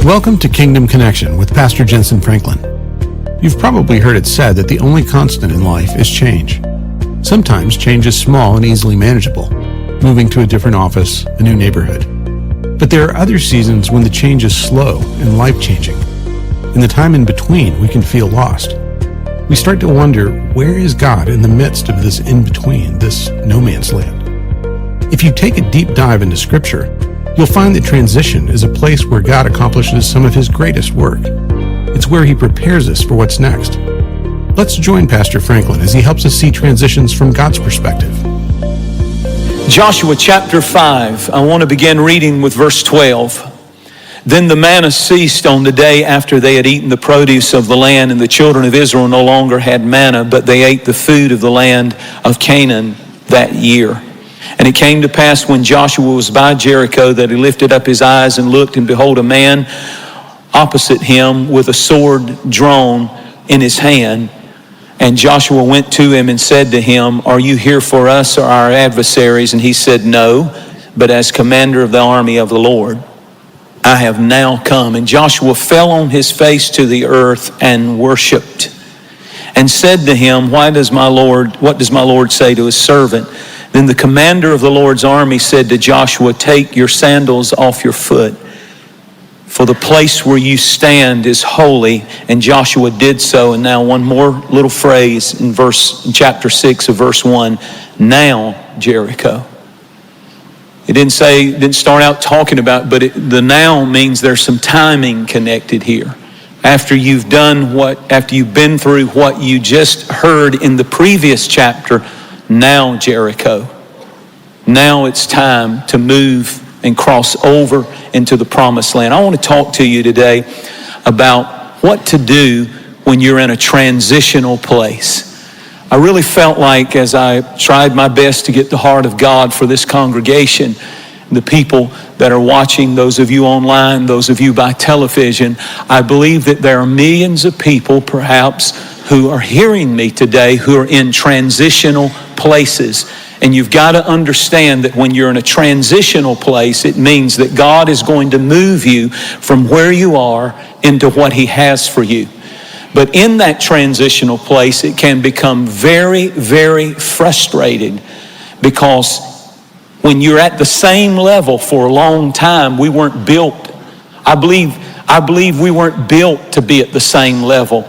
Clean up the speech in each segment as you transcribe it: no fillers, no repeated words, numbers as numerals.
Welcome to Kingdom Connection with Pastor Jentezen Franklin. You've probably heard it said that the only constant in life is change. Sometimes change is small and easily manageable, moving to a different office, a new neighborhood. But there are other seasons when the change is slow and life-changing. In the time in between, we can feel lost. We start to wonder, where is God in the midst of this in-between, this no man's land? If you take a deep dive into Scripture, you'll find that transition is a place where God accomplishes some of His greatest work. It's where He prepares us for what's next. Let's join Pastor Franklin as he helps us see transitions from God's perspective. Joshua chapter 5, I want to begin reading with verse 12. Then the manna ceased on the day after they had eaten the produce of the land, and the children of Israel no longer had manna, but they ate the food of the land of Canaan that year. And it came to pass when Joshua was by Jericho that he lifted up his eyes and looked, and behold, a man opposite him with a sword drawn in his hand. And Joshua went to him and said to him, "Are you here for us or our adversaries?" And he said, "No, but as commander of the army of the Lord, I have now come." And Joshua fell on his face to the earth and worshiped, and said to him, what does my Lord say to his servant? Then the commander of the Lord's army said to Joshua, "Take your sandals off your foot, for the place where you stand is holy." And Joshua did so. And now one more little phrase in chapter 6 of verse 1. Now Jericho. It didn't start out talking about, but the now means there's some timing connected here. After you've been through what you just heard in the previous chapter, now Jericho. Now it's time to move and cross over into the promised land. I want to talk to you today about what to do when you're in a transitional place. I really felt like, as I tried my best to get the heart of God for this congregation, the people that are watching, those of you online, those of you by television, I believe that there are millions of people perhaps who are hearing me today who are in transitional places. And you've got to understand that when you're in a transitional place, it means that God is going to move you from where you are into what He has for you. But in that transitional place, it can become very, very frustrating, because when you're at the same level for a long time, we weren't built. I believe we weren't built to be at the same level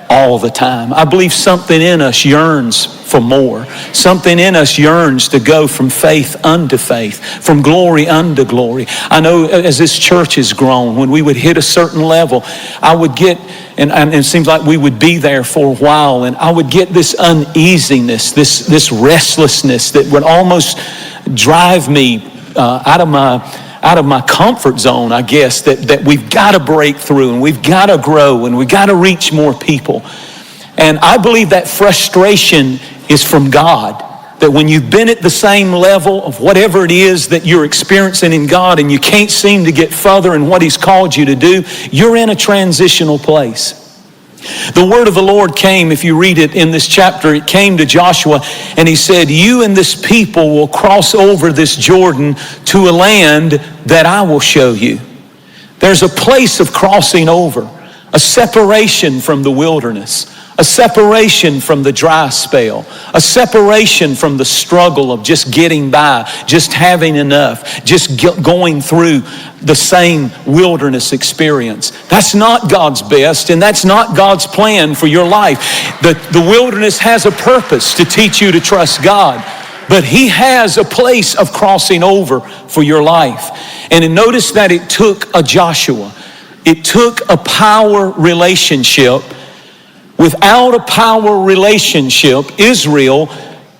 all the time. I believe something in us yearns for more. Something in us yearns to go from faith unto faith, from glory unto glory. I know as this church has grown, when we would hit a certain level, I would get, and it seems like we would be there for a while, and I would get this uneasiness, this restlessness that would almost drive me out of my comfort zone, I guess, that we've got to break through and we've got to grow and we've got to reach more people. And I believe that frustration is from God, that when you've been at the same level of whatever it is that you're experiencing in God and you can't seem to get further in what He's called you to do, you're in a transitional place. The word of the Lord came, if you read it in this chapter, it came to Joshua and he said, "You and this people will cross over this Jordan to a land that I will show you." There's a place of crossing over, a separation from the wilderness, a separation from the dry spell, a separation from the struggle of just getting by, just having enough, just going through the same wilderness experience. That's not God's best, and that's not God's plan for your life. The wilderness has a purpose to teach you to trust God, but He has a place of crossing over for your life. And notice that it took a Joshua. It took a power relationship. Without a power relationship, Israel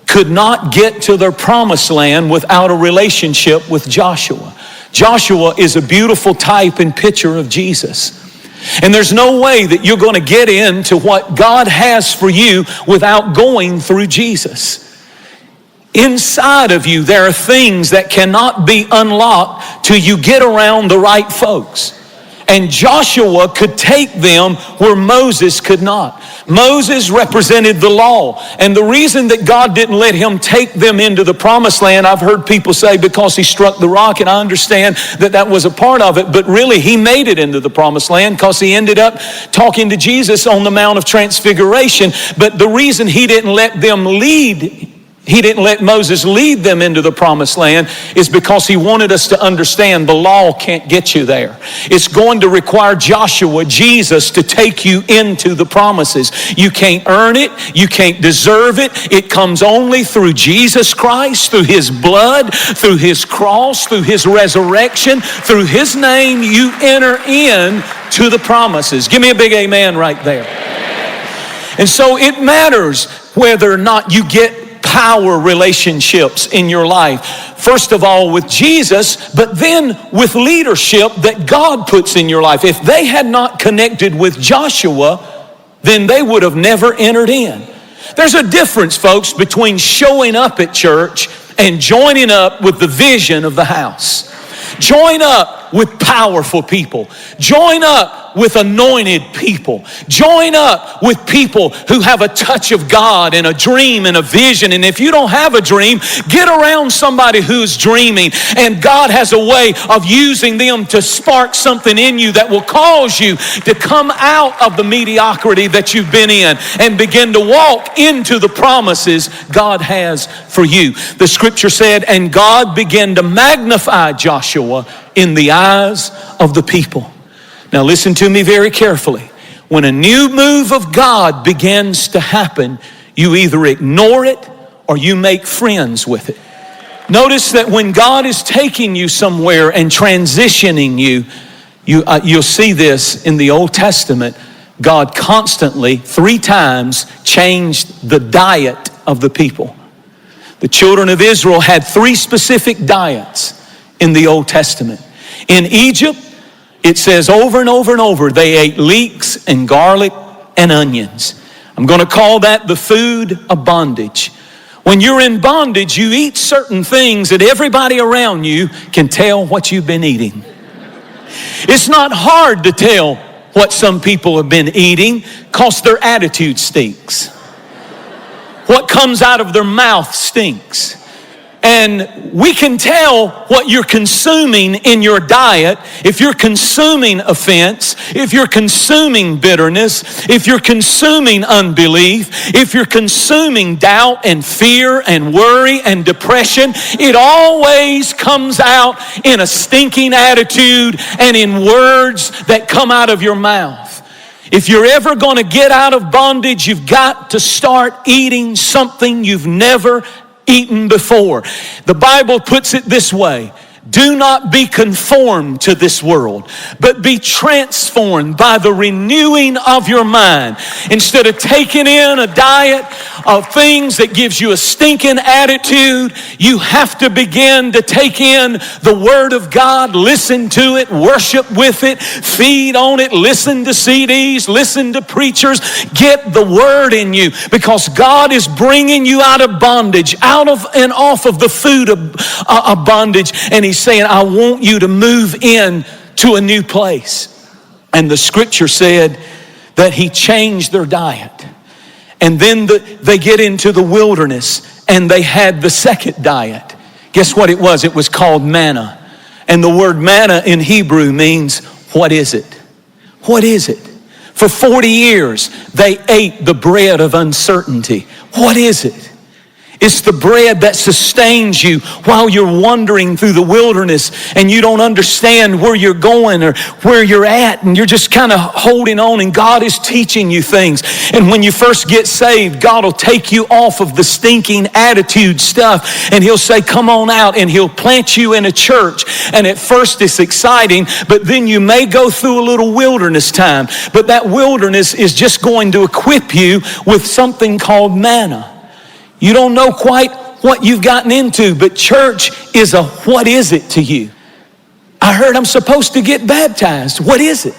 could not get to their promised land without a relationship with Joshua. Joshua is a beautiful type and picture of Jesus. And there's no way that you're going to get into what God has for you without going through Jesus. Inside of you, there are things that cannot be unlocked till you get around the right folks. And Joshua could take them where Moses could not. Moses represented the law. And the reason that God didn't let him take them into the promised land, I've heard people say because he struck the rock, and I understand that that was a part of it, but really he made it into the promised land because he ended up talking to Jesus on the Mount of Transfiguration. But the reason he didn't let Moses lead them into the promised land is because he wanted us to understand the law can't get you there. It's going to require Joshua, Jesus, to take you into the promises. You can't earn it. You can't deserve it. It comes only through Jesus Christ, through his blood, through his cross, through his resurrection, through his name. You enter in to the promises. Give me a big amen right there. And so it matters whether or not you get power relationships in your life. First of all with Jesus, but then with leadership that God puts in your life. If they had not connected with Joshua, then they would have never entered in. There's a difference, folks, between showing up at church and joining up with the vision of the house. Join up with powerful people. Join up with anointed people. Join up with people who have a touch of God and a dream and a vision. And if you don't have a dream, get around somebody who's dreaming. And God has a way of using them to spark something in you that will cause you to come out of the mediocrity that you've been in and begin to walk into the promises God has for you. The scripture said, and God began to magnify Joshua in the eyes of the people. Now listen to me very carefully. When a new move of God begins to happen, you either ignore it or you make friends with it. Notice that when God is taking you somewhere and transitioning you, you'll see this in the Old Testament. God constantly, 3 times, changed the diet of the people. The children of Israel had 3 specific diets in the Old Testament. In Egypt, it says over and over and over, they ate leeks and garlic and onions. I'm going to call that the food of bondage. When you're in bondage, you eat certain things that everybody around you can tell what you've been eating. It's not hard to tell what some people have been eating because their attitude stinks. What comes out of their mouth stinks. And we can tell what you're consuming in your diet. If you're consuming offense, if you're consuming bitterness, if you're consuming unbelief, if you're consuming doubt and fear and worry and depression, it always comes out in a stinking attitude and in words that come out of your mouth. If you're ever going to get out of bondage, you've got to start eating something you've never eaten before. The Bible puts it this way: do not be conformed to this world, but be transformed by the renewing of your mind. Instead of taking in a diet of things that gives you a stinking attitude, you have to begin to take in the Word of God, listen to it, worship with it, feed on it, listen to CDs, listen to preachers. Get the Word in you, because God is bringing you out of bondage, out of and off of the food of bondage, and He's saying, I want you to move in to a new place. And the scripture said that He changed their diet. And then they get into the wilderness and they had the second diet. Guess what it was? It was called manna. And the word manna in Hebrew means, what is it? What is it? For 40 years, they ate the bread of uncertainty. What is it? It's the bread that sustains you while you're wandering through the wilderness and you don't understand where you're going or where you're at, and you're just kind of holding on, and God is teaching you things. And when you first get saved, God will take you off of the stinking attitude stuff and He'll say, come on out, and He'll plant you in a church. And at first it's exciting, but then you may go through a little wilderness time. But that wilderness is just going to equip you with something called manna. You don't know quite what you've gotten into, but church is a what is it to you? I heard I'm supposed to get baptized. What is it?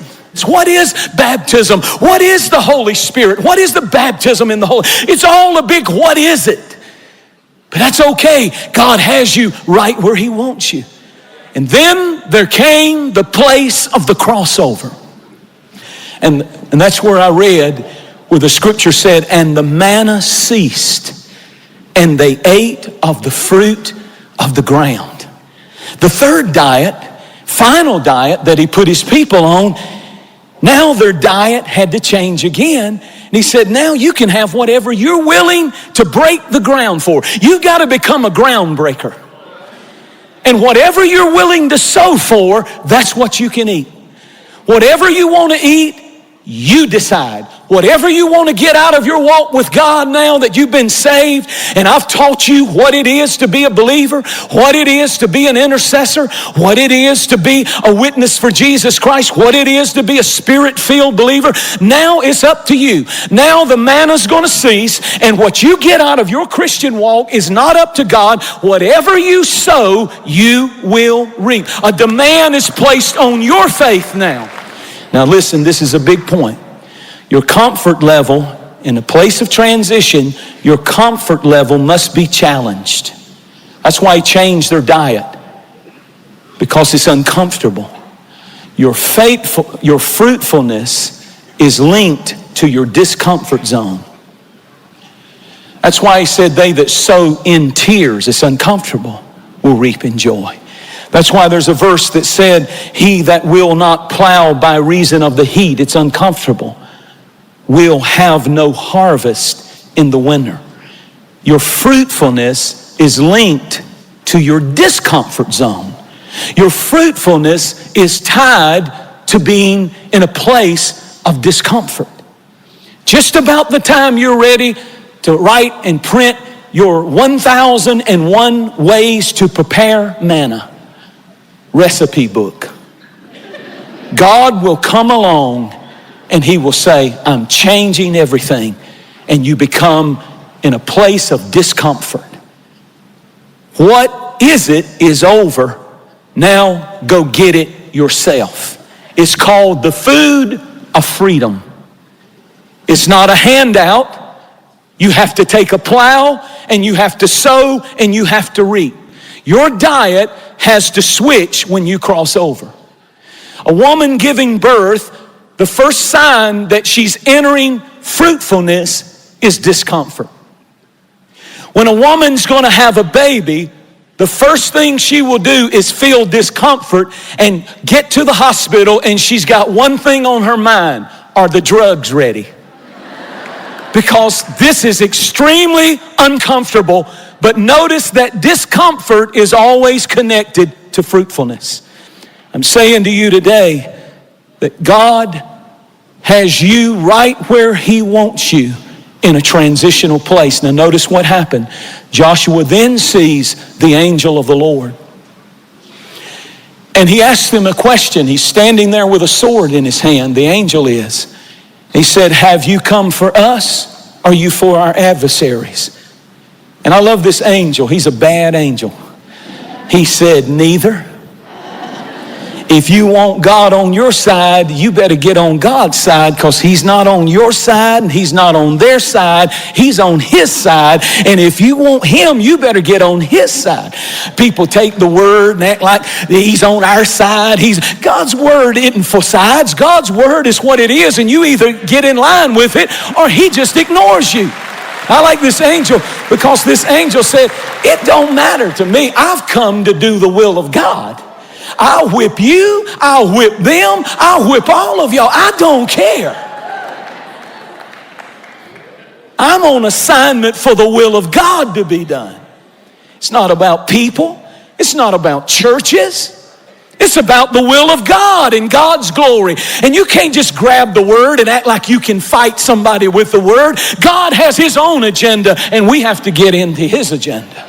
What is baptism? What is the Holy Spirit? What is the baptism in the Holy? It's all a big what is it? But that's okay. God has you right where He wants you. And then there came the place of the crossover. And that's where I read where the scripture said, and the manna ceased, and they ate of the fruit of the ground. The third diet, final diet that he put his people on, now their diet had to change again. And he said, now you can have whatever you're willing to break the ground for. You've got to become a ground breaker. And whatever you're willing to sow for, that's what you can eat. Whatever you want to eat, you decide. Whatever you want to get out of your walk with God now that you've been saved, and I've taught you what it is to be a believer, what it is to be an intercessor, what it is to be a witness for Jesus Christ, what it is to be a spirit-filled believer. Now it's up to you. Now the manna's going to cease, and what you get out of your Christian walk is not up to God. Whatever you sow, you will reap. A demand is placed on your faith now. Now listen, this is a big point. Your comfort level in a place of transition, your comfort level must be challenged. That's why he changed their diet, because it's uncomfortable. Your fruitfulness is linked to your discomfort zone. That's why he said, they that sow in tears, it's uncomfortable, will reap in joy. That's why there's a verse that said, he that will not plow by reason of the heat, it's uncomfortable, will have no harvest in the winter. Your fruitfulness is linked to your discomfort zone. Your fruitfulness is tied to being in a place of discomfort. Just about the time you're ready to write and print your 1001 ways to prepare manna recipe book, God will come along and he will say, I'm changing everything. And you become in a place of discomfort. What is over. Now go get it yourself. It's called the food of freedom. It's not a handout. You have to take a plow and you have to sow and you have to reap. Your diet has to switch when you cross over. A woman giving birth, the first sign that she's entering fruitfulness is discomfort. When a woman's going to have a baby, the first thing she will do is feel discomfort and get to the hospital, and she's got one thing on her mind: are the drugs ready? Because this is extremely uncomfortable. But notice that discomfort is always connected to fruitfulness. I'm saying to you today that God has you right where he wants you in a transitional place. Now notice what happened. Joshua then sees the angel of the Lord. And he asks him a question. He's standing there with a sword in his hand. The angel is. He said, have you come for us? Or are you for our adversaries? And I love this angel. He's a bad angel. He said, neither. If you want God on your side, you better get on God's side, because he's not on your side and he's not on their side. He's on his side. And if you want him, you better get on his side. People take the word and act like he's on our side. God's word isn't for sides. God's word is what it is, and you either get in line with it or he just ignores you. I like this angel because this angel said, it don't matter to me. I've come to do the will of God. I'll whip you, I'll whip them, I'll whip all of y'all. I don't care. I'm on assignment for the will of God to be done. It's not about people. It's not about churches. It's about the will of God and God's glory. And you can't just grab the word and act like you can fight somebody with the word. God has his own agenda, and we have to get into his agenda.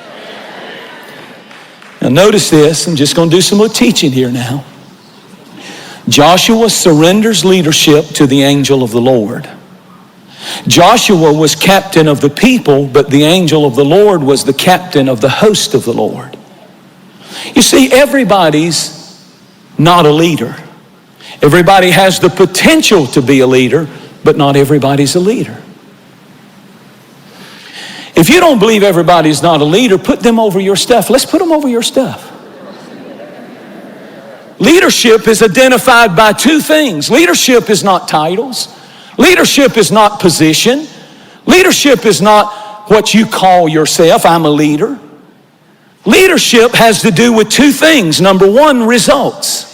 Now notice this. I'm just going to do some more teaching here now. Joshua surrenders leadership to the angel of the Lord. Joshua was captain of the people, but the angel of the Lord was the captain of the host of the Lord. You see, everybody's not a leader. Everybody has the potential to be a leader, but not everybody's a leader. If you don't believe everybody's not a leader, put them over your stuff. Let's put them over your stuff. Leadership is identified by two things. Leadership is not titles. Leadership is not position. Leadership is not what you call yourself. I'm a leader. Leadership has to do with two things. Number one, results.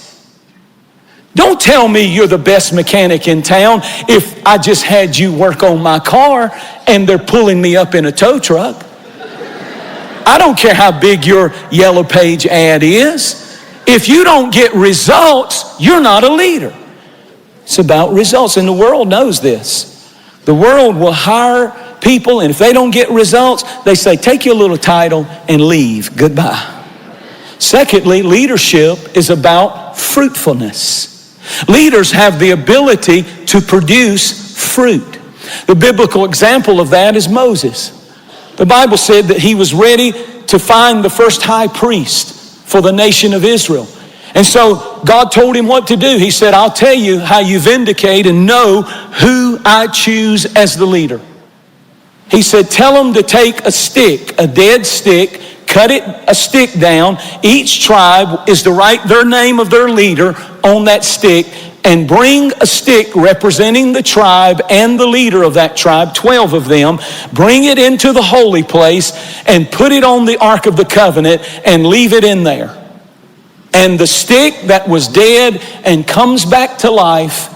Don't tell me you're the best mechanic in town if I just had you work on my car and they're pulling me up in a tow truck. I don't care how big your yellow page ad is. If you don't get results, you're not a leader. It's about results, and the world knows this. The world will hire people, and if they don't get results, they say, take your little title and leave. Goodbye. Secondly, leadership is about fruitfulness. Leaders have the ability to produce fruit. The biblical example of that is Moses. The Bible said that he was ready to find the first high priest for the nation of Israel. And so God told him what to do. He said, I'll tell you how you vindicate and know who I choose as the leader. He said, tell them to take a stick, a dead stick, cut a stick down. Each tribe is to write their name of their leader on that stick and bring a stick representing the tribe and the leader of that tribe, 12 of them, bring it into the holy place and put it on the Ark of the Covenant and leave it in there. And the stick that was dead and comes back to life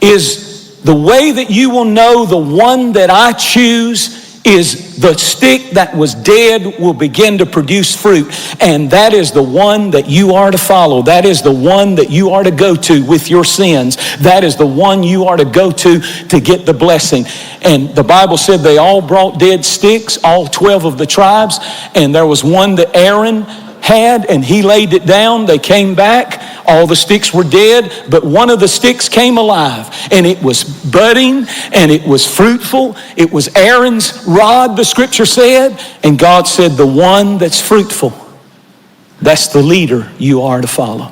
is the way that you will know the one that I choose is the stick that was dead will begin to produce fruit. And that is the one that you are to follow. That is the one that you are to go to with your sins. That is the one you are to go to get the blessing. And the Bible said they all brought dead sticks, all 12 of the tribes. And there was one that Aaron had, and he laid it down. They came back. All the sticks were dead, but one of the sticks came alive, and it was budding, and it was fruitful. It was Aaron's rod, the scripture said, and God said, the one that's fruitful, that's the leader you are to follow.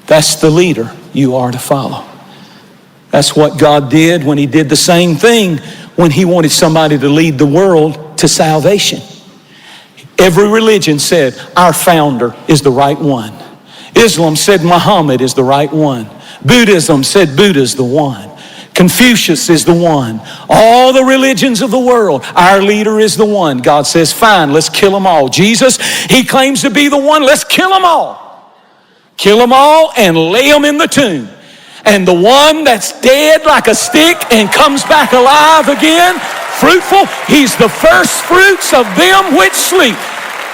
That's the leader you are to follow. That's what God did when he did the same thing when he wanted somebody to lead the world to salvation. Every religion said, our founder is the right one. Islam said Muhammad is the right one. Buddhism said Buddha's the one. Confucius is the one. All the religions of the world, our leader is the one. God says, fine, let's kill them all. Jesus, he claims to be the one. Let's kill them all. Kill them all and lay them in the tomb. And the one that's dead like a stick and comes back alive again, fruitful, he's the first fruits of them which sleep.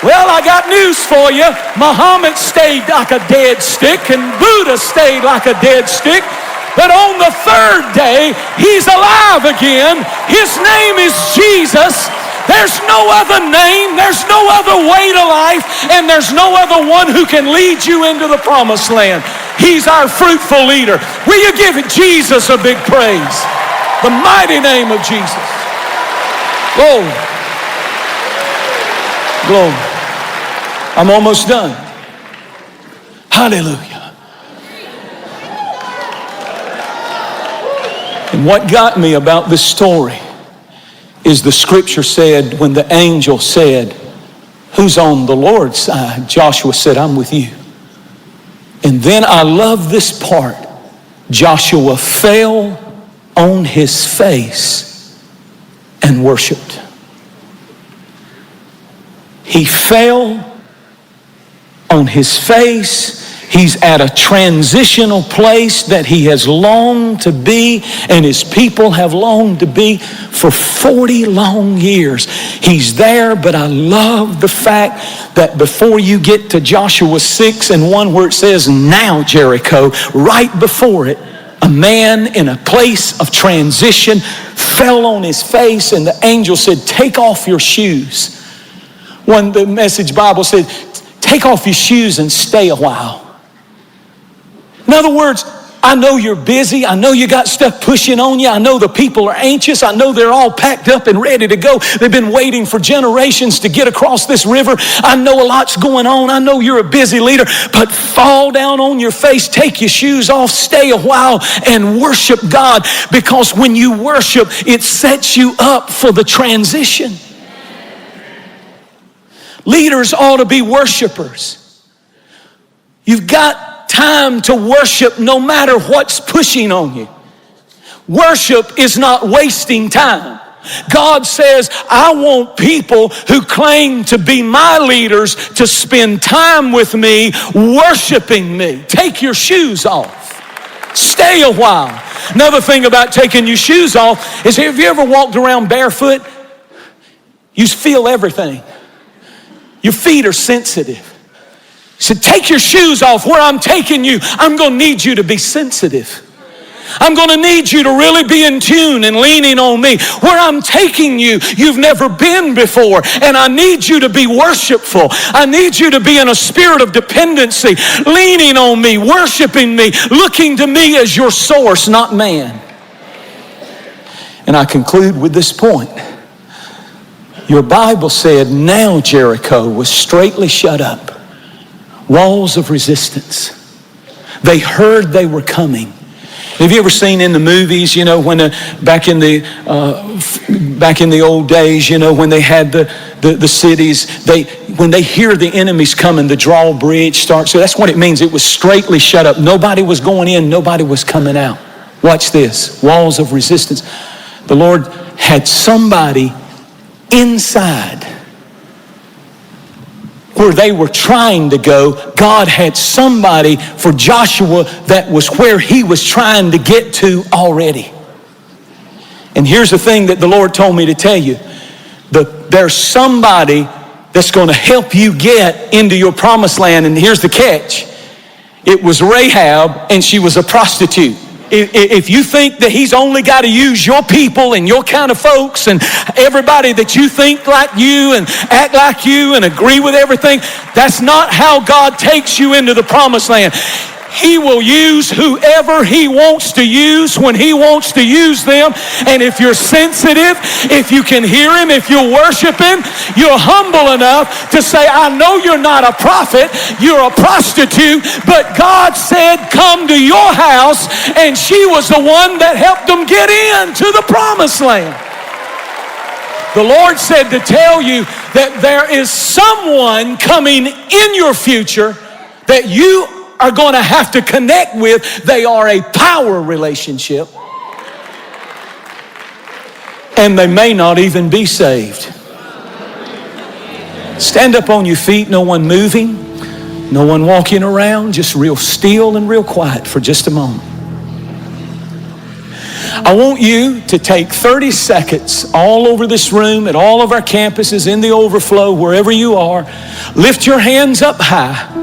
Well, I got news for you. Muhammad stayed like a dead stick and Buddha stayed like a dead stick. But on the third day, he's alive again. His name is Jesus. There's no other name, there's no other way to life, and there's no other one who can lead you into the promised land. He's our fruitful leader. Will you give Jesus a big praise? The mighty name of Jesus. Glory. Glory. I'm almost done. Hallelujah. And what got me about this story is the scripture said, when the angel said, who's on the Lord's side? Joshua said, I'm with you. And then I love this part. Joshua fell on his face and worshiped. He fell on his face. He's at a transitional place that he has longed to be, and his people have longed to be for 40 long years. He's there, but I love the fact that before you get to Joshua 6:1, where it says, now Jericho, right before it, a man in a place of transition fell on his face, and the angel said, take off your shoes. The Message Bible said, take off your shoes and stay a while. In other words, I know you're busy. I know you got stuff pushing on you. I know the people are anxious. I know they're all packed up and ready to go. They've been waiting for generations to get across this river. I know a lot's going on. I know you're a busy leader, but fall down on your face, take your shoes off, stay a while and worship God, because when you worship, it sets you up for the transition. Leaders ought to be worshipers. You've got time to worship no matter what's pushing on you. Worship is not wasting time. God says, I want people who claim to be my leaders to spend time with me, worshiping me. Take your shoes off. Stay a while. Another thing about taking your shoes off is, have you ever walked around barefoot? You feel everything. Your feet are sensitive. He said, take your shoes off. Where I'm taking you, I'm going to need you to be sensitive. I'm going to need you to really be in tune and leaning on me. Where I'm taking you, you've never been before. And I need you to be worshipful. I need you to be in a spirit of dependency, leaning on me, worshiping me, looking to me as your source, not man. And I conclude with this point. Your Bible said, now Jericho was straightly shut up. Walls of resistance. They heard they were coming. Have you ever seen in the movies, when back in the old days, when they had the cities, when they hear the enemies coming, the drawbridge starts. So that's what it means. It was straightly shut up. Nobody was going in. Nobody was coming out. Watch this. Walls of resistance. The Lord had somebody inside where they were trying to go. God had somebody for Joshua that was where he was trying to get to already. And here's the thing that the Lord told me to tell you. There's somebody that's going to help you get into your promised land. And here's the catch. It was Rahab, and she was a prostitute. If you think that he's only got to use your people and your kind of folks and everybody that you think like you and act like you and agree with everything, that's not how God takes you into the promised land. He will use whoever he wants to use when he wants to use them. And if you're sensitive, if you can hear him, if you're worshiping, you're humble enough to say, I know you're not a prophet, you're a prostitute, but God said, come to your house. And she was the one that helped them get into the promised land. The Lord said to tell you that there is someone coming in your future that you are going to have to connect with. They are a power relationship. And they may not even be saved. Stand up on your feet, no one moving, no one walking around, just real still and real quiet for just a moment. I want you to take 30 seconds all over this room, at all of our campuses, in the overflow, wherever you are. Lift your hands up high.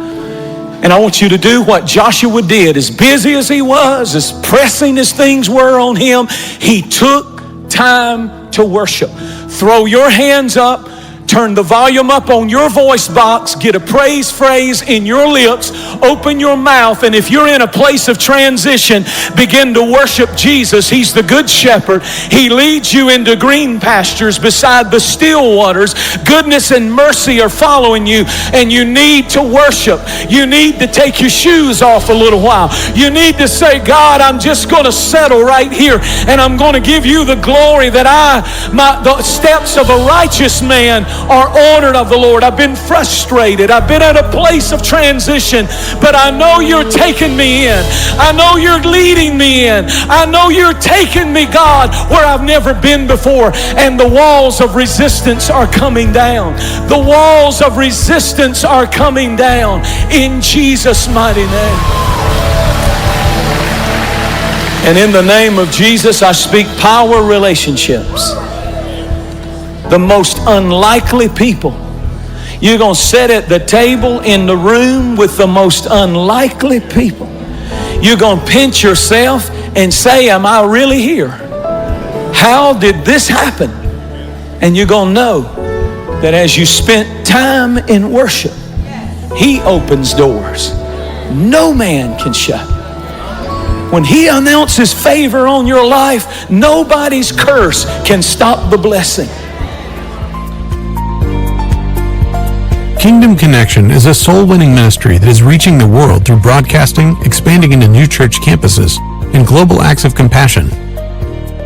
And I want you to do what Joshua did. As busy as he was, as pressing as things were on him, he took time to worship. Throw your hands up. Turn the volume up on your voice box. Get a praise phrase in your lips. Open your mouth. And if you're in a place of transition, begin to worship Jesus. He's the good shepherd. He leads you into green pastures beside the still waters. Goodness and mercy are following you. And you need to worship. You need to take your shoes off a little while. You need to say, God, I'm just going to settle right here. And I'm going to give you the glory that the steps of a righteous man are ordered of the Lord. I've been frustrated. I've been at a place of transition, but I know you're taking me in. I know you're leading me in. I know you're taking me, God, where I've never been before. And the walls of resistance are coming down. The walls of resistance are coming down in Jesus' mighty name. And in the name of Jesus, I speak power relationships. The most unlikely people. You're going to sit at the table in the room with the most unlikely people. You're going to pinch yourself and say, am I really here? How did this happen? And you're going to know that as you spent time in worship, he opens doors no man can shut. When he announces favor on your life, nobody's curse can stop the blessing. Kingdom Connection is a soul-winning ministry that is reaching the world through broadcasting, expanding into new church campuses, and global acts of compassion.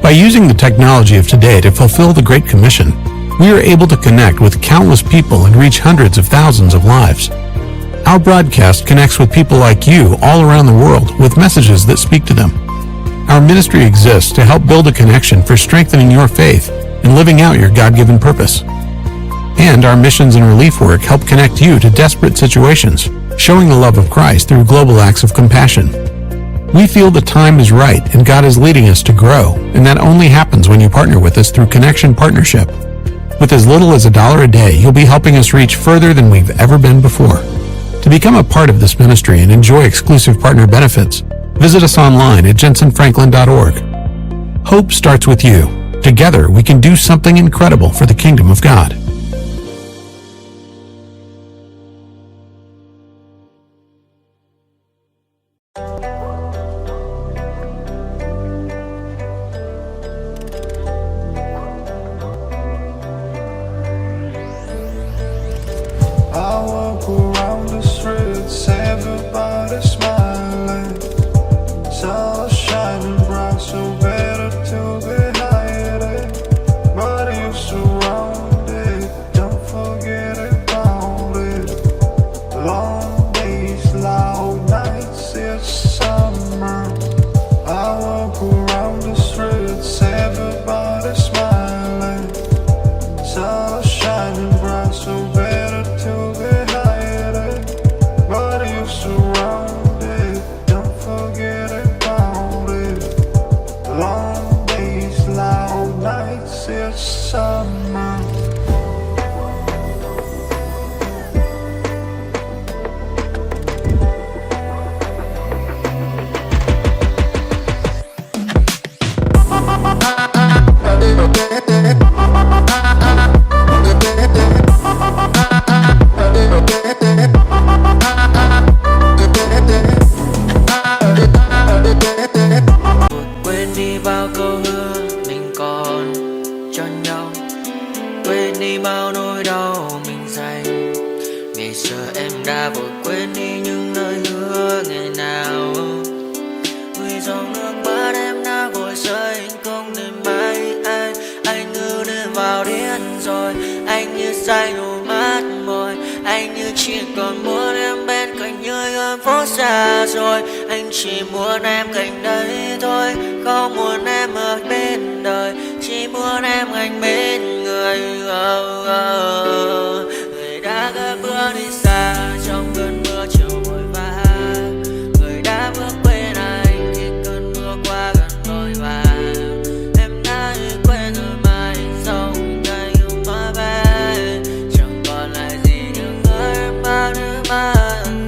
By using the technology of today to fulfill the Great Commission, we are able to connect with countless people and reach hundreds of thousands of lives. Our broadcast connects with people like you all around the world with messages that speak to them. Our ministry exists to help build a connection for strengthening your faith and living out your God-given purpose. And our missions and relief work help connect you to desperate situations, showing the love of Christ through global acts of compassion. We feel the time is right and God is leading us to grow, and that only happens when you partner with us through Connection Partnership. With as little as $1 a day, you'll be helping us reach further than we've ever been before. To become a part of this ministry and enjoy exclusive partner benefits, visit us online at jentezenfranklin.org. Hope starts with you. Together, we can do something incredible for the kingdom of God. I walk around the streets, everybody smiling. Sun shining bright, so better to be hiding. But you're surrounded, don't forget about it. Long days, loud nights, it's summer. I walk around the streets, everybody smiling. Sun shining bright, so better to be hiding. But you're surrounded, don't forget about it. Long days, loud nights, it's summer. Quên đi bao câu hứa mình còn cho nhau, quên đi bao nỗi đau mình dành. Ngày xưa em đã vội quên đi những lời hứa ngày nào, vì dòng nước mắt em đã vội rơi, anh không thể mãi anh như đêm vào điên rồi, anh như say đôi mắt môi, anh như chỉ còn muốn em bên cạnh như ở phố xa rồi, anh chỉ muốn em cạnh đấy thôi, không muốn em ở bên đời, chỉ muốn em anh bên người. Người đã gỡ bước đi xa trong cơn mưa chiều vội vã, người đã bước bên anh khi cơn mưa qua gần vội vã, em đã quên rồi mà anh sống cây không nói về, chẳng còn lại gì những người em bao nước mắt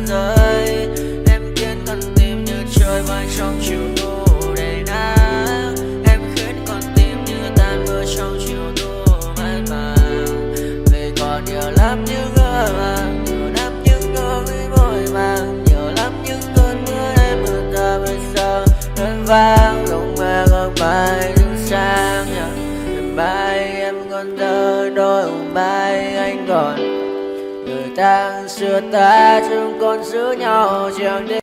rơi, em khiến con tim như trôi bay trong chiều thu đầy nắng, em khiến con tim như tan mưa trong chiều thu mát màng, vì còn nhiều lắm những người vàng, nhiều lắm những nỗi vội vàng, nhiều lắm những cơn mưa em mưa ta bây giờ đơn vang lòng mẹ góc bài đứng sang nhờ mai em còn thơ đôi mai anh còn người ta xưa ta chúng còn giữ nhau chẳng đêm.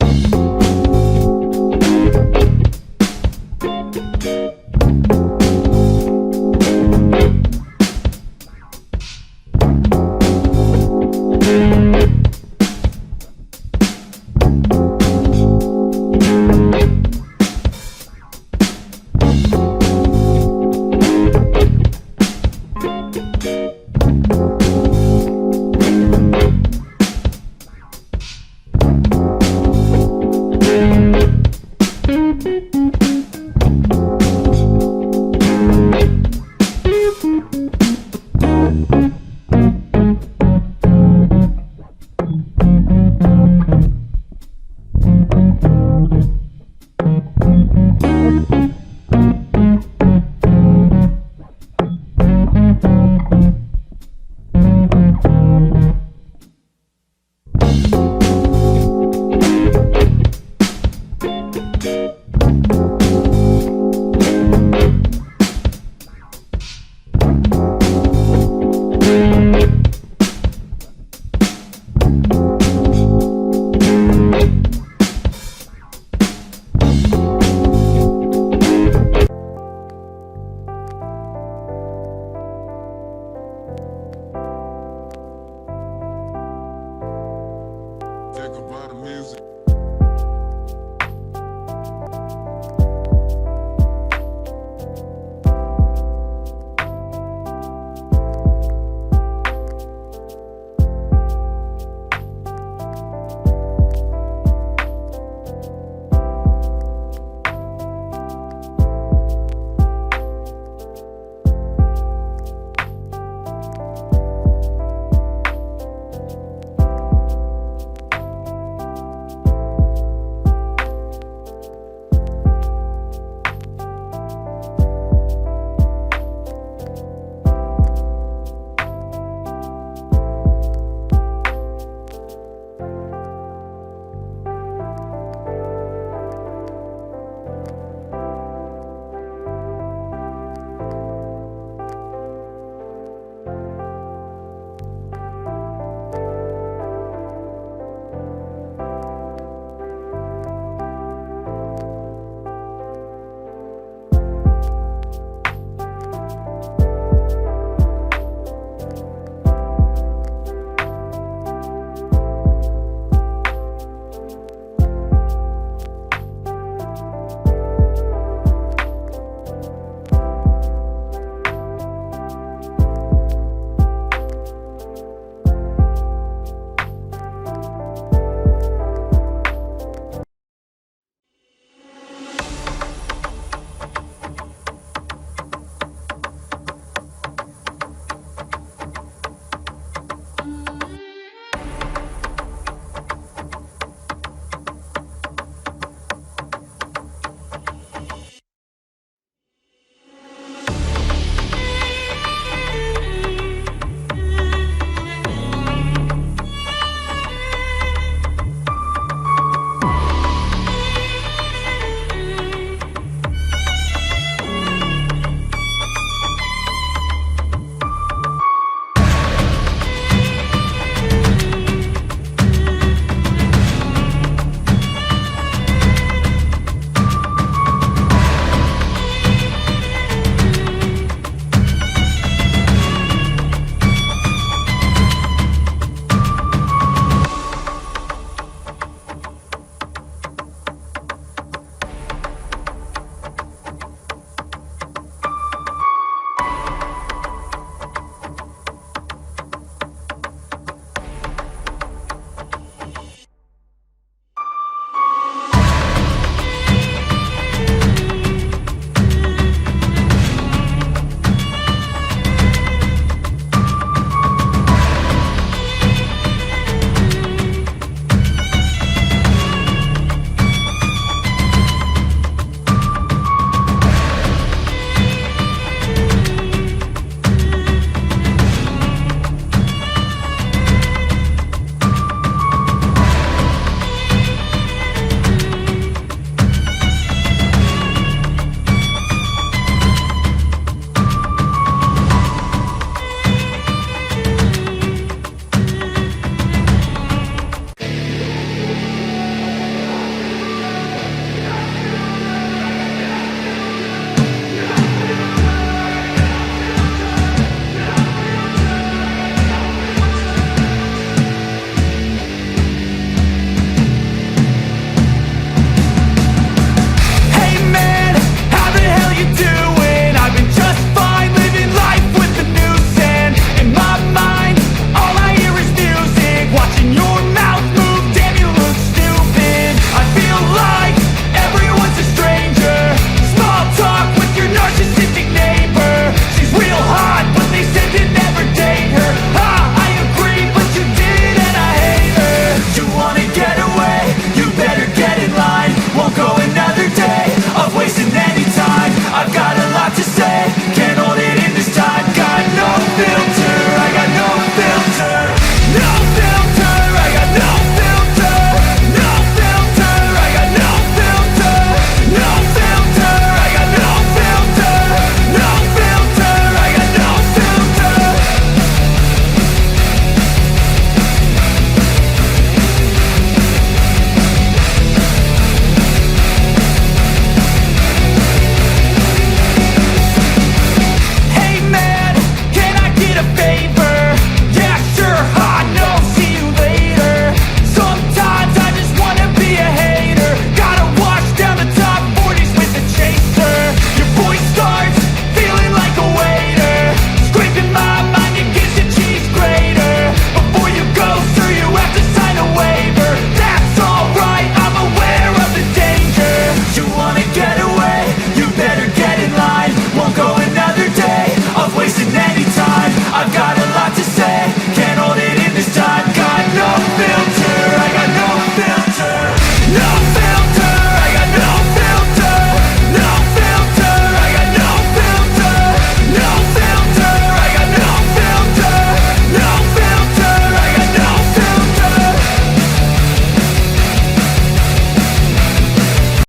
music.